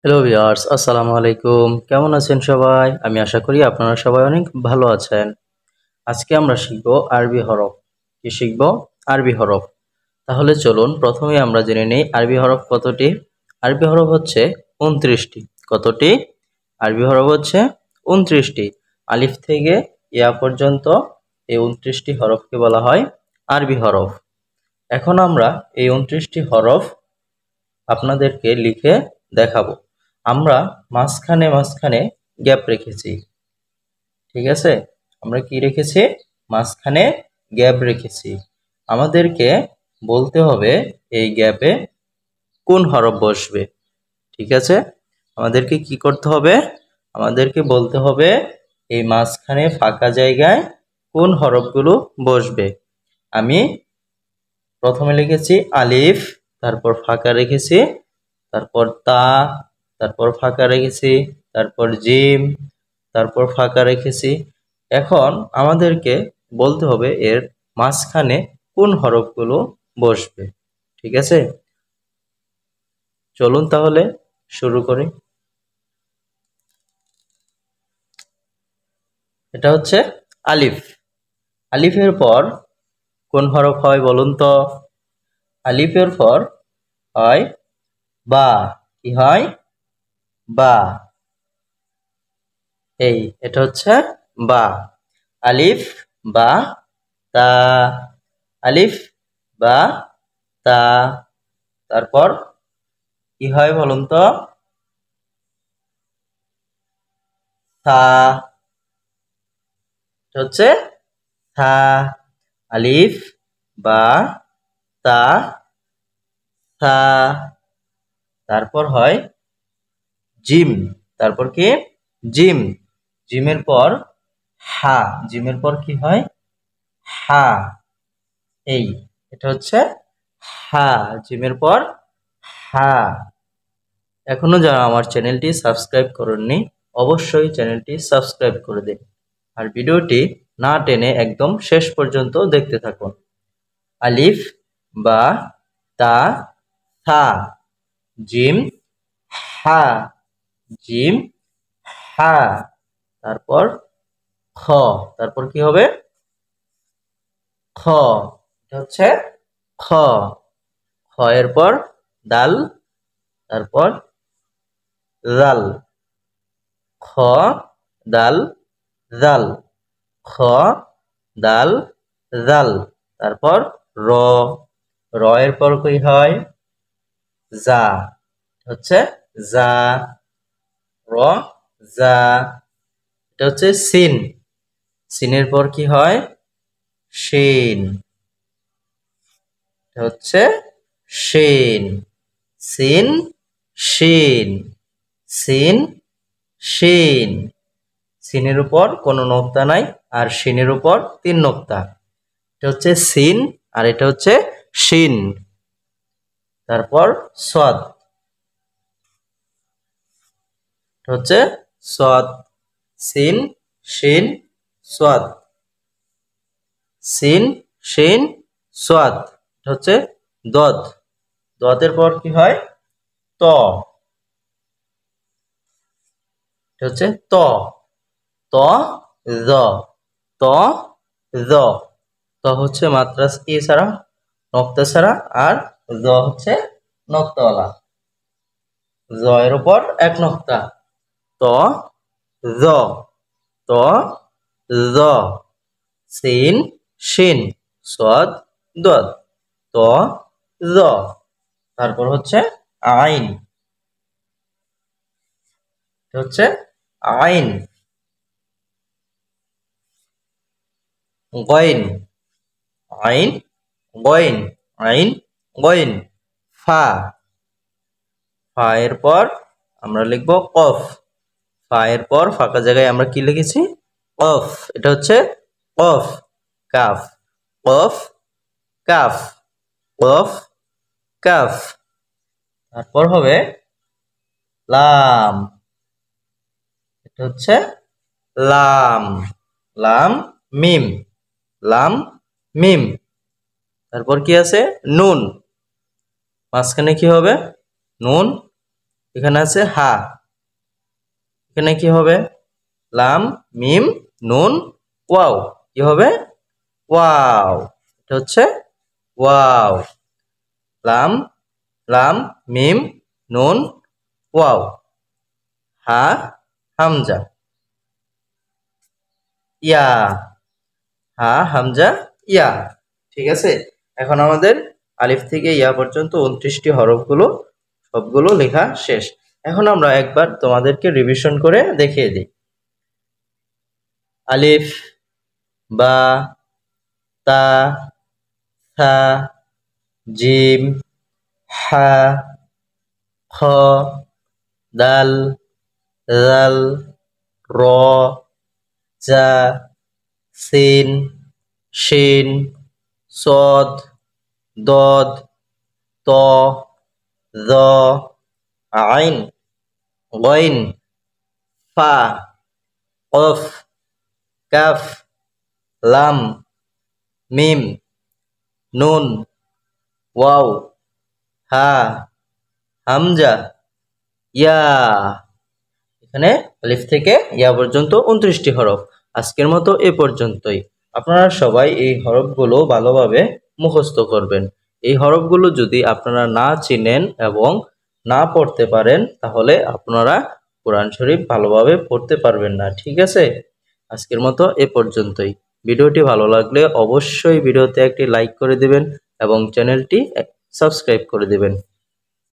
Hello viewers, আসসালামু আলাইকুম। কেমন আছেন সবাই? আমি আশা করি আপনারা সবাই অনেক ভালো আছেন। আজকে আমরা শিখব আরবি হরফ। কি শিখব? আরবি হরফ। তাহলে চলুন প্রথমে আমরা জেনে নেই আরবি হরফ কতটি। আরবি হরফ হচ্ছে ২৯টি। কতটি? আরবি হরফ হচ্ছে ২৯টি। আলিফ থেকে ইয়া পর্যন্ত এই ২৯টি হরফকে বলা হয় আরবি হরফ। এখন আমরা এই ২৯টি হরফ আপনাদেরকে লিখে দেখাবো। আমরা মাঝখানে গ্যাপ রেখেছি। ঠিক আছে? আমরা কি রেখেছি? মাঝখানে গ্যাপ রেখেছি। আমাদেরকে বলতে হবে এই গ্যাপে কোন হরফ বসবে। ঠিক আছে? আমাদেরকে কি করতে হবে? আমাদেরকে বলতে হবে এই মাঝখানে ফাঁকা জায়গায় কোন হরফগুলো বসবে। আমি প্রথমে লিখেছি আলিফ, তারপর ফাঁকা রেখেছি, তারপর তা, তারপর ফাঁকা রেখেছি, তারপর জিম, তারপর ফাঁকা রেখেছি। এখন আমাদেরকে বলতে হবে এর মাঝখানে কোন হরফগুলো বসবে। ঠিক আছে? চলুন তাহলে শুরু করি। এটা হচ্ছে আলিফ। আলিফের পর কোন হরফ হয় বলুন তো? আলিফের পর হয় বা। কি হয়? বা। এটা হচ্ছে বা। আলিফ বা তা। আলিফ বা তা। তারপর কি হয় বলুন তো? থা। এটা হচ্ছে থা। আলিফ বা তা থা। তারপর হয় জিম। তারপর কি? জিম। জিমের পর হা। জিমের পর কি হয়? হা। এই এটা হচ্ছে হা। জিমের পর হা। এখনো যারা আমার চ্যানেলটি সাবস্ক্রাইব করেননি অবশ্যই চ্যানেলটি সাবস্ক্রাইব করে দিন আর ভিডিওটি না টেনে একদম শেষ পর্যন্ত দেখতে থাকুন। আলিফ বা তা থা জিম হা। জিম হা। তারপর খ। তারপর কি হবে? খ। এটা হচ্ছে খ। খ এর পর দাল, তারপর জাল। খ দাল জাল। খ দাল জাল। তারপর র। র এর পর কি হয়? জা। হচ্ছে জা। র জা। এটা হচ্ছে সিন। সিনের পর কি হয়? শিন। এটা হচ্ছে শিন। সিন শিন। সিন শিন। সিনের উপর কোনো নোক্তা নাই আর শিনের উপর ৩ নোক্তা। এটা হচ্ছে সিন আর এটা হচ্ছে শিন। তারপর সদ। এটা হচ্ছে সদ। সিন শিন সদ। সিন শিন সদ। এটা হচ্ছে দদ। দদের পর কি হয়? ত। এটা হচ্ছে ত। ত জ। ত জ। ত হচ্ছে মাত্রা কি ছাড়া? নক্তা ছাড়া। আর জ হচ্ছে নক্তাওয়ালা। জ এর উপর ১ নক্তা। ত জ। ত জ। সিন শিন সদ দদ। ত জ। তারপর হচ্ছে আইন। এটা হচ্ছে আইন। গইন। আইন গইন। আইন গইন। ফা। ফা এর পর আমরা লিখব কফ। ফা এর পর ফাঁকা জায়গায় আমরা কি লিখেছি? কফ। এটা হচ্ছে কফ। কাফ। কফ কাফ। কফ কাফ। তারপর হবে লাম। এটা হচ্ছে লাম। লাম মিম। লাম মিম। তারপর কি আছে? নুন। মাঝখানে কি হবে? নুন এখানে আছে হা, এখানে কি হবে? লাম মিম নুন ওয়াও, কি হবে? ওয়াও। এটা হচ্ছে ওয়াও। লাম লাম মিম নুন ওয়াও। হা হামজা, ইয়া, হা হামজা ইয়া। ঠিক আছে, এখন আমাদের আলিফ থেকে ইয়া পর্যন্ত 29টি হরফগুলো সবগুলো লেখা শেষ। এখন আমরা একবার তোমাদেরকে রিভিশন করে দেখিয়ে দিই। আলিফ, বা, তা, থা, জিম, হা, খ, দাল, জাল, র, জা, সিন, শিন, সদ, দদ, ত, য, আইন, গইন, ফা, কফ, কাফ, লাম, মিম, নুন, ওয়াও, হা, হামজা, ইয়া। এখানে আলিফ থেকে ইয়া পর্যন্ত 29টি হরফ। আজকের মতো এ পর্যন্তই। আপনারা সবাই এই হরফগুলো ভালোভাবে মুখস্থ করবেন। এই হরফগুলো যদি আপনারা না চিনেন এবং না পড়তে পারেন তাহলে আপনারা কোরআন শরীফ ভালোভাবে পড়তে পারবেন না। ঠিক আছে, আজকের মতো এ পর্যন্তই। ভিডিওটি ভালো লাগলে অবশ্যই ভিডিওতে একটি লাইক করে দিবেন এবং চ্যানেলটি সাবস্ক্রাইব করে দিবেন।